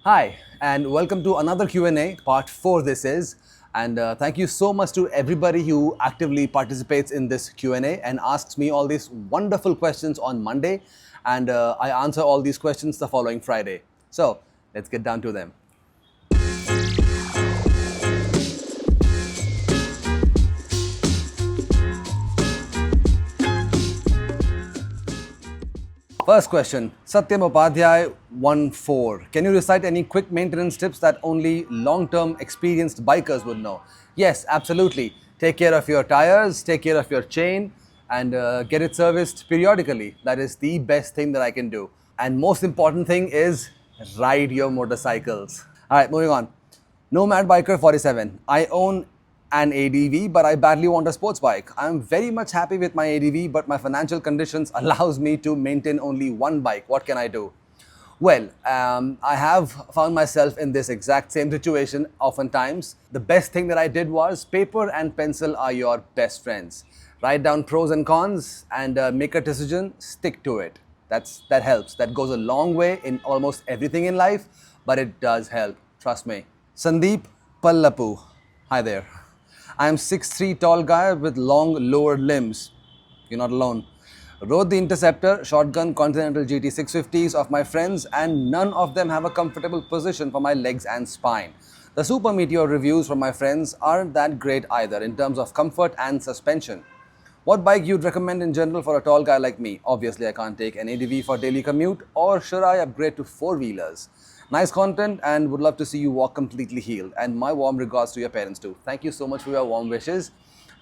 Hi, and welcome to another Q&A, part 4 this is. And thank you so much to everybody who actively participates in this Q&A and asks me all these wonderful questions on Monday. And I answer all these questions the following Friday. So, let's get down to them. First question, Satyam Upadhyay 14. Can you recite any quick maintenance tips that only long-term experienced bikers would know? Yes, absolutely. Take care of your tires, take care of your chain, and get it serviced periodically. That is the best thing that I can do. And most important thing is ride your motorcycles. All right, moving on. Nomad Biker 47. I own an ADV, but I badly want a sports bike. I'm very much happy with my ADV, but my financial conditions allows me to maintain only one bike. What can I do? Well, I have found myself in this exact same situation oftentimes. The best thing that I did was paper and pencil are your best friends. Write down pros and cons and make a decision, stick to it. That helps. That goes a long way in almost everything in life, but it does help. Trust me. Sandeep Pallapu. Hi there. I am 6'3" tall guy with long lower limbs. You're not alone. Rode the Interceptor, Shotgun, Continental GT 650s of my friends, and none of them have a comfortable position for my legs and spine. The Super Meteor reviews from my friends aren't that great either in terms of comfort and suspension. What bike you'd recommend in general for a tall guy like me? Obviously, I can't take an ADV for daily commute, or should I upgrade to four-wheelers? Nice content and would love to see you walk completely healed. And my warm regards to your parents too. Thank you so much for your warm wishes.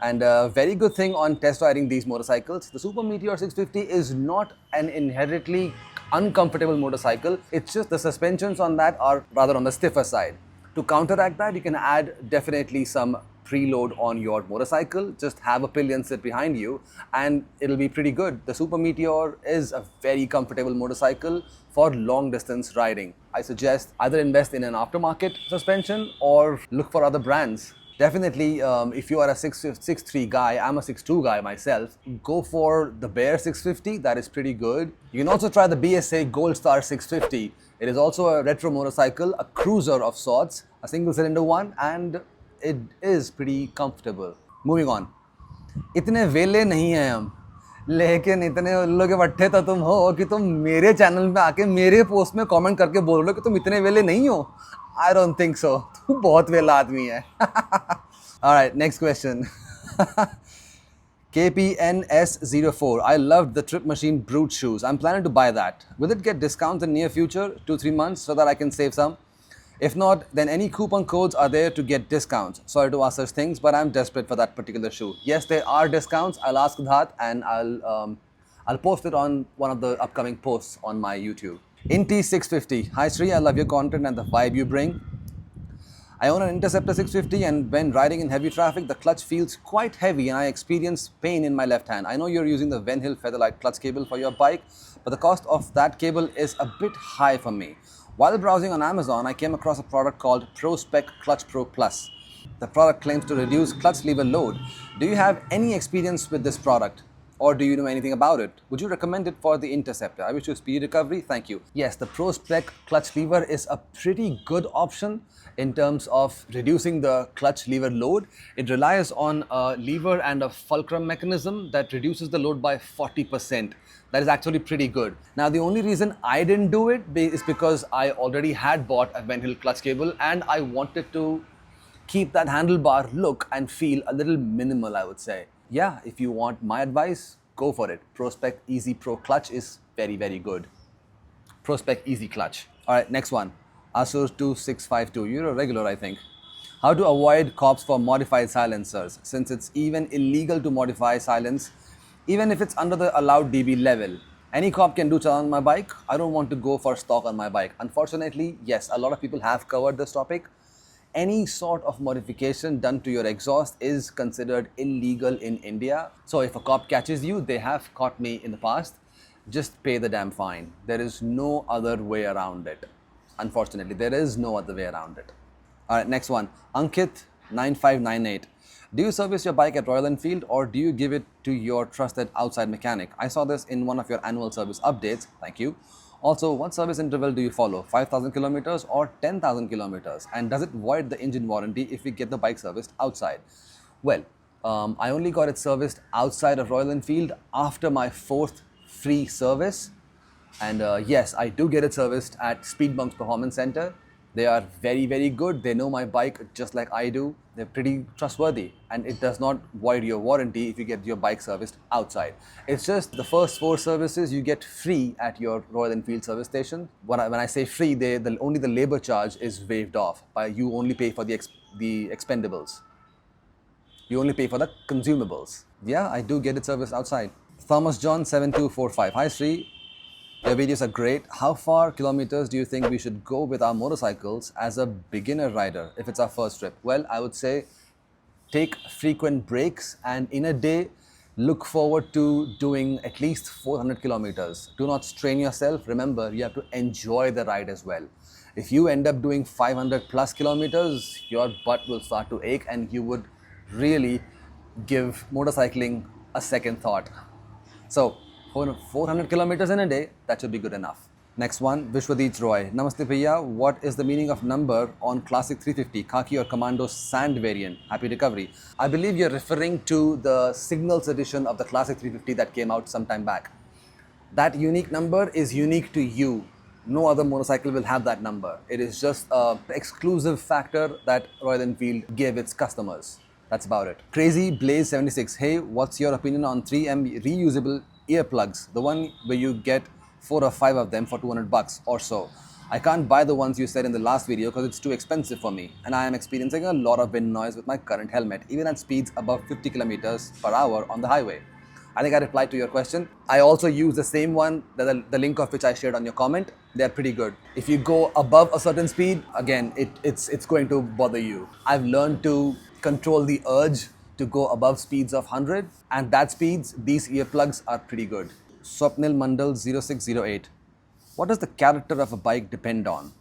And a very good thing on test riding these motorcycles, the Super Meteor 650 is not an inherently uncomfortable motorcycle. It's just the suspensions on that are rather on the stiffer side. To counteract that, you can add definitely some preload on your motorcycle. Just have a pillion sit behind you and it'll be pretty good. The Super Meteor is a very comfortable motorcycle for long distance riding. I suggest either invest in an aftermarket suspension or look for other brands. Definitely, if you are a 6'3" guy, I'm a 6'2" guy myself, go for the Bear 650, that is pretty good. You can also try the BSA Gold Star 650. It is also a retro motorcycle, a cruiser of sorts, a single cylinder one, and it is pretty comfortable. Moving on. इतने वेले नहीं हैं हम, लेकिन इतने उल्लू के बट्टे तो तुम हो कि तुम मेरे चैनल में आके मेरे पोस्ट में कमेंट करके बोल रहे हो कि तुम इतने वेले नहीं हो. I don't think so. तू बहुत वेला आदमी है. Alright, next question. KPNS04. I loved the Trip Machine Brute shoes. I'm planning to buy that. Will it get discounts in near future, 2-3 months, so that I can save some? If not, then any coupon codes are there to get discounts. Sorry to ask such things, but I'm desperate for that particular shoe. Yes, there are discounts. I'll ask Dhat and I'll post it on one of the upcoming posts on my YouTube. Inti 650. Hi Sri, I love your content and the vibe you bring. I own an Interceptor 650 and when riding in heavy traffic, the clutch feels quite heavy and I experience pain in my left hand. I know you're using the Venhill Featherlight clutch cable for your bike, but the cost of that cable is a bit high for me. While browsing on Amazon, I came across a product called ProSpec Clutch Pro Plus. The product claims to reduce clutch lever load. Do you have any experience with this product? Or do you know anything about it? Would you recommend it for the Interceptor? I wish you speedy recovery. Thank you. Yes, the ProSpec clutch lever is a pretty good option in terms of reducing the clutch lever load. It relies on a lever and a fulcrum mechanism that reduces the load by 40%. That is actually pretty good. Now, the only reason I didn't do it is because I already had bought a Venhill clutch cable and I wanted to keep that handlebar look and feel a little minimal, I would say. Yeah, if you want my advice, go for it. ProSpec Easy Pro Clutch is very, very good. ProSpec Easy Clutch. All right, next one. Asur 2652. You're a regular, I think. How to avoid cops for modified silencers, since it's even illegal to modify silence, even if it's under the allowed dB level. Any cop can do challan on my bike. I don't want to go for stock on my bike. Unfortunately, yes, a lot of people have covered this topic. Any sort of modification done to your exhaust is considered illegal in India. So if a cop catches you, they have caught me in the past, just pay the damn fine. There is no other way around it. Unfortunately, there is no other way around it. All right, next one. Ankit 9598. Do you service your bike at Royal Enfield or do you give it to your trusted outside mechanic? I saw this in one of your annual service updates. Thank you. Also, what service interval do you follow? 5,000 kilometers or 10,000 kilometers? And does it void the engine warranty if we get the bike serviced outside? Well, I only got it serviced outside of Royal Enfield after my 4th free service. And yes, I do get it serviced at Speed Bumps Performance Center. They are very, very good. They know my bike just like I do. They're pretty trustworthy, and it does not void your warranty if you get your bike serviced outside. It's just the first 4 services you get free at your Royal Enfield service station. When I say free, only the labor charge is waived off. You only pay for the expendables. You only pay for the consumables. Yeah, I do get it serviced outside. Thomas John 7245. Hi Sri. Your videos are great. How far kilometers do you think we should go with our motorcycles as a beginner rider if it's our first trip? Well, I would say take frequent breaks, and in a day, look forward to doing at least 400 kilometers. Do not strain yourself. Remember, you have to enjoy the ride as well. If you end up doing 500 plus kilometers, your butt will start to ache and you would really give motorcycling a second thought. So, 400 kilometers in a day, that should be good enough. Next one, Vishwadeep Roy. Namaste Bhaiya, what is the meaning of number on Classic 350, Khaki or Commando Sand variant? Happy recovery. I believe you're referring to the Signals edition of the Classic 350 that came out some time back. That unique number is unique to you. No other motorcycle will have that number. It is just an exclusive factor that Royal Enfield gave its customers. That's about it. Crazy Blaze 76. Hey, what's your opinion on 3M reusable earplugs? The one where you get 4 or 5 of them for 200 bucks or so. I can't buy the ones you said in the last video because it's too expensive for me, and I am experiencing a lot of wind noise with my current helmet, even at speeds above 50 kilometers per hour on the highway. I think I replied to your question. I also use the same one, the link of which I shared on your comment. They're pretty good. If you go above a certain speed, again, it's going to bother you. I've learned to control the urge to go above speeds of 100, and that speeds, these earplugs are pretty good. Swapnil Mandal 0608. What does the character of a bike depend on?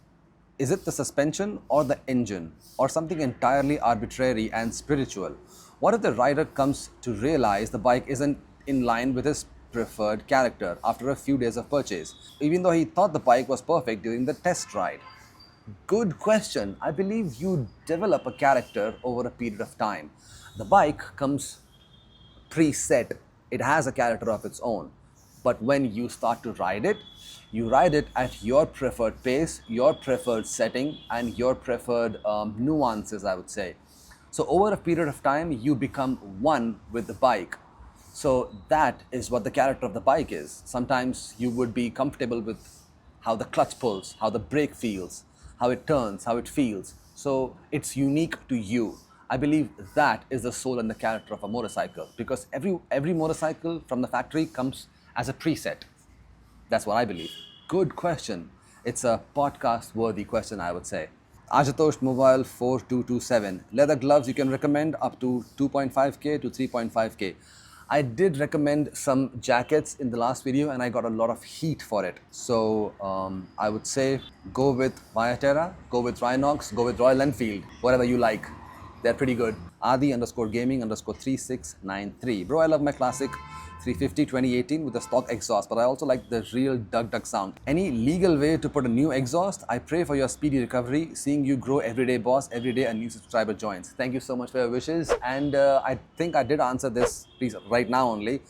Is it the suspension or the engine, or something entirely arbitrary and spiritual? What if the rider comes to realize the bike isn't in line with his preferred character after a few days of purchase, even though he thought the bike was perfect during the test ride? Good question. I believe you develop a character over a period of time. The bike comes preset. It has a character of its own. But when you start to ride it, you ride it at your preferred pace, your preferred setting, and your preferred nuances, I would say. So over a period of time, you become one with the bike. So that is what the character of the bike is. Sometimes you would be comfortable with how the clutch pulls, how the brake feels, how it turns, how it feels. So it's unique to you. I believe that is the soul and the character of a motorcycle, because every motorcycle from the factory comes as a preset. That's what I believe. Good question. It's a podcast worthy question, I would say. Ajatosh Mobile 4227. Leather gloves you can recommend up to 2.5k to 3.5k. I did recommend some jackets in the last video and I got a lot of heat for it. So I would say go with Viaterra, go with Rhinox, go with Royal Enfield, whatever you like. They're pretty good. Adi_gaming_3693. Bro, I love my classic 350 2018 with the stock exhaust, but I also like the real dug sound. Any legal way to put a new exhaust? I pray for your speedy recovery. Seeing you grow every day, boss. Every day a new subscriber joins. Thank you so much for your wishes. And I think I did answer this piece right now only.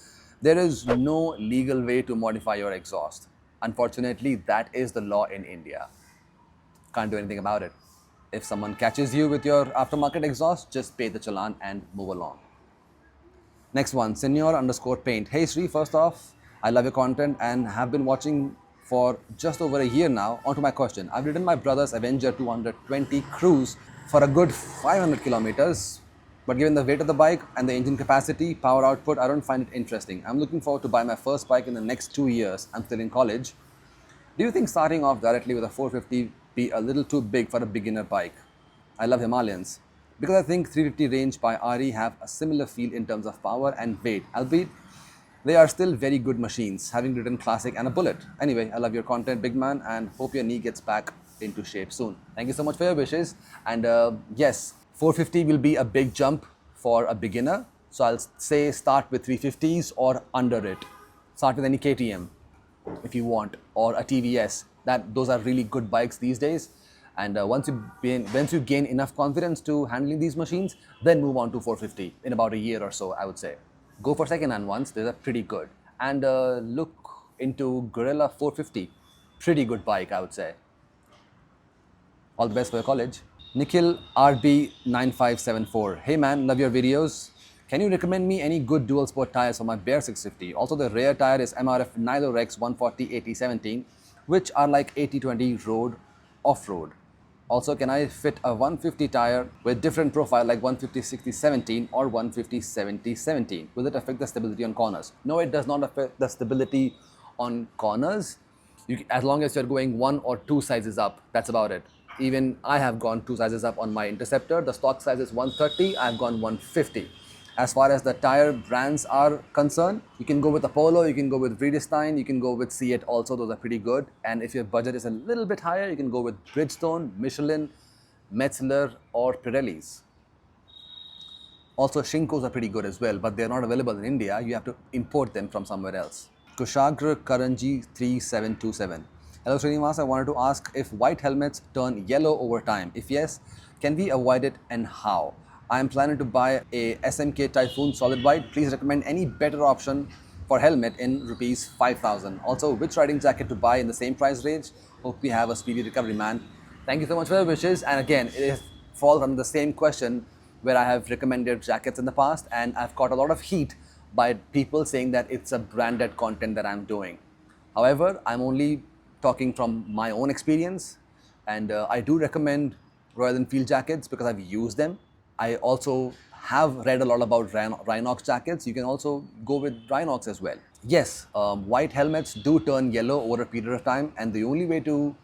There is no legal way to modify your exhaust. Unfortunately, that is the law in India. Can't do anything about it. If someone catches you with your aftermarket exhaust, just pay the challan and move along. Next one, Senior_paint. Hey Sri, first off, I love your content and have been watching for just over a year now. On to my question. I've ridden my brother's Avenger 220 cruise for a good 500 kilometers, but given the weight of the bike and the engine capacity, power output, I don't find it interesting. I'm looking forward to buy my first bike in the next 2 years. I'm still in college. Do you think starting off directly with a 450 be a little too big for a beginner bike? I love Himalayans. Because I think 350 range by RE have a similar feel in terms of power and weight, albeit they are still very good machines, having ridden Classic and a Bullet. Anyway, I love your content, big man, and hope your knee gets back into shape soon. Thank you so much for your wishes. And yes, 450 will be a big jump for a beginner. So I'll say start with 350s or under it. Start with any KTM. if you want, or a TVS. Those are really good bikes these days. And once you gain enough confidence to handling these machines, then move on to 450 in about a year or so, I would say. Go for second-hand ones; those are pretty good. And look into Gorilla 450, pretty good bike, I would say. All the best for your college. Nikhil RB9574. Hey man, love your videos. Can you recommend me any good dual sport tires for my Bear 650? Also, the rear tire is MRF Nilorex 140 8017, which are like 8020 road off-road. Also, can I fit a 150 tire with different profile like 150 60 17 or 150 70 17? Will it affect the stability on corners? No, it does not affect the stability on corners. As long as you're going 1 or 2 sizes up, that's about it. Even I have gone 2 sizes up on my Interceptor. The stock size is 130, I've gone 150. As far as the tire brands are concerned, you can go with Apollo, you can go with Vredestein, you can go with Seat also, those are pretty good. And if your budget is a little bit higher, you can go with Bridgestone, Michelin, Metzler or Pirellis. Also, Shinkos are pretty good as well, but they're not available in India. You have to import them from somewhere else. Kushagra Karanji 3727. Hello Srinivas, I wanted to ask if white helmets turn yellow over time. If yes, can we avoid it and how? I am planning to buy a SMK Typhoon solid white. Please recommend any better option for helmet in rupees 5,000. Also, which riding jacket to buy in the same price range? Hope we have a speedy recovery, man. Thank you so much for your wishes. And again, it falls under the same question where I have recommended jackets in the past, and I've got a lot of heat by people saying that it's a branded content that I'm doing. However, I'm only talking from my own experience, and I do recommend Royal Enfield jackets because I've used them. I also have read a lot about Rhinox jackets. You can also go with Rhinox as well. Yes, white helmets do turn yellow over a period of time, and the only way to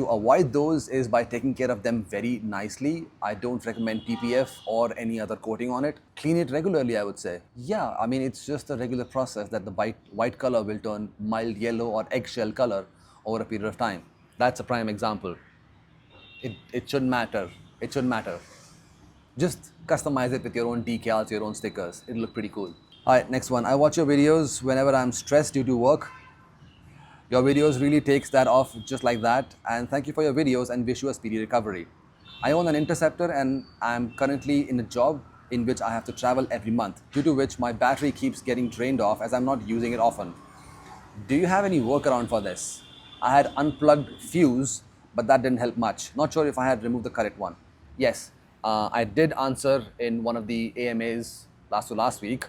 avoid those is by taking care of them very nicely. I don't recommend PPF or any other coating on it. Clean it regularly, I would say. Yeah, I mean, it's just a regular process that the white color will turn mild yellow or eggshell color over a period of time. That's a prime example. It shouldn't matter. It shouldn't matter. Just customize it with your own decals, your own stickers. It'll look pretty cool. Alright, next one. I watch your videos whenever I'm stressed due to work. Your videos really takes that off just like that. And thank you for your videos and wish you a speedy recovery. I own an Interceptor and I'm currently in a job in which I have to travel every month, due to which my battery keeps getting drained off as I'm not using it often. Do you have any workaround for this? I had unplugged fuse, but that didn't help much. Not sure if I had removed the correct one. Yes. I did answer in one of the AMAs last week.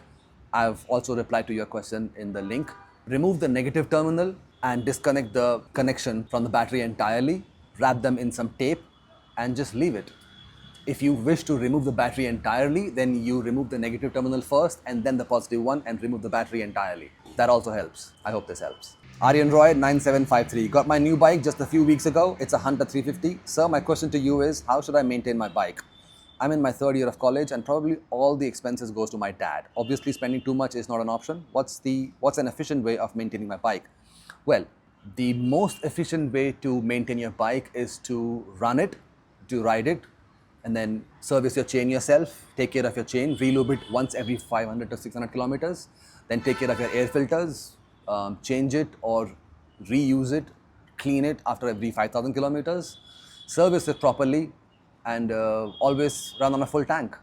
I've also replied to your question in the link. Remove the negative terminal and disconnect the connection from the battery entirely. Wrap them in some tape and just leave it. If you wish to remove the battery entirely, then you remove the negative terminal first and then the positive one and remove the battery entirely. That also helps. I hope this helps. Aryan Roy 9753. Got my new bike just a few weeks ago. It's a Hunter 350. Sir, my question to you is, how should I maintain my bike? I'm in my 3rd year of college and probably all the expenses goes to my dad. Obviously, spending too much is not an option. What's an efficient way of maintaining my bike? Well, the most efficient way to maintain your bike is to run it, to ride it, and then service your chain yourself, take care of your chain, relube it once every 500 to 600 kilometers, then take care of your air filters, change it or reuse it, clean it after every 5,000 kilometers, service it properly, and always run on a full tank.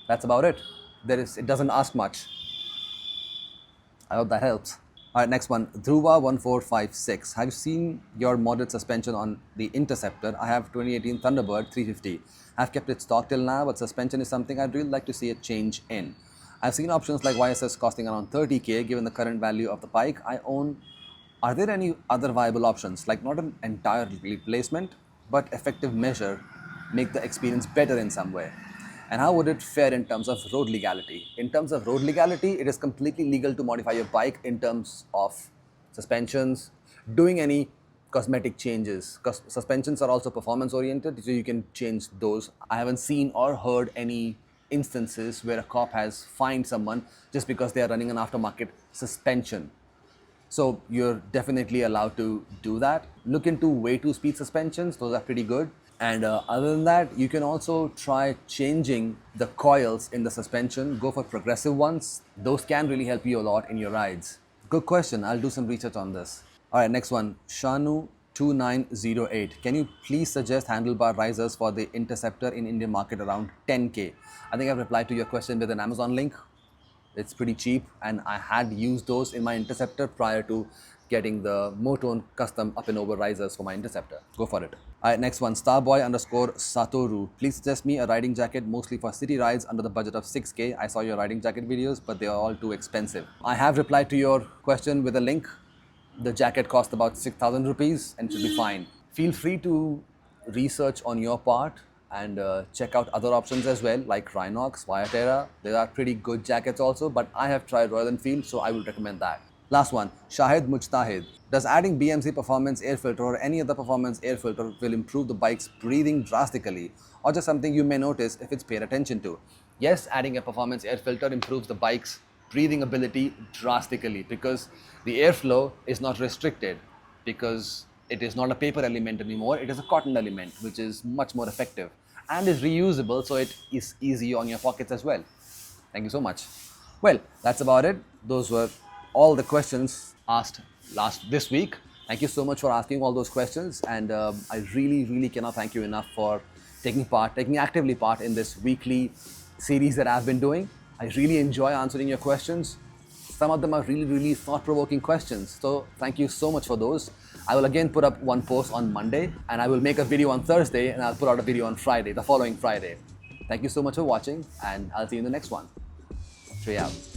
That's about it. It doesn't ask much. I hope that helps. Alright, next one. Dhruva1456. Have you seen your modded suspension on the Interceptor? I have 2018 Thunderbird 350. I've kept it stock till now, but suspension is something I'd really like to see a change in. I've seen options like YSS costing around 30k given the current value of the bike I own. Are there any other viable options, like not an entire replacement, but effective measure, make the experience better in some way? And how would it fare in terms of road legality? In terms of road legality, it is completely legal to modify your bike in terms of suspensions, doing any cosmetic changes. Because suspensions are also performance oriented, so you can change those. I haven't seen or heard any instances where a cop has fined someone just because they are running an aftermarket suspension. So you're definitely allowed to do that. Look into way 2 speed suspensions, those are pretty good. And other than that, you can also try changing the coils in the suspension. Go for progressive ones. Those can really help you a lot in your rides. Good question. I'll do some research on this. All right, next one. Shanu2908. Can you please suggest handlebar risers for the Interceptor in Indian market around 10K? I think I've replied to your question with an Amazon link. It's pretty cheap, and I had used those in my Interceptor prior to getting the Motone custom up and over risers for my Interceptor. Go for it. Alright, next one. Starboy_Satoru. Please suggest me a riding jacket mostly for city rides under the budget of 6K. I saw your riding jacket videos, but they are all too expensive. I have replied to your question with a link. The jacket cost about 6,000 rupees and should be fine. Feel free to research on your part and check out other options as well, like Rhinox, Viaterra. They are pretty good jackets also, but I have tried Royal Enfield, so I will recommend that. Last one, Shahid Mujtahid. Does adding BMC performance air filter or any other performance air filter will improve the bike's breathing drastically, or just something you may notice if it's paid attention to? Yes, adding a performance air filter improves the bike's breathing ability drastically because the airflow is not restricted, because it is not a paper element anymore, it is a cotton element, which is much more effective and is reusable, so it is easy on your pockets as well. Thank you so much. Well, that's about it. Those were all the questions asked this week. Thank you so much for asking all those questions, and I really cannot thank you enough for taking actively part in this weekly series that I've been doing. I really enjoy answering your questions. Some of them are really thought-provoking questions, so thank you so much for those. I will again put up one post on Monday, and I will make a video on Thursday, and I'll put out a video on Friday, the following Friday. Thank you so much for watching, and I'll see you in the next one. Cheers out.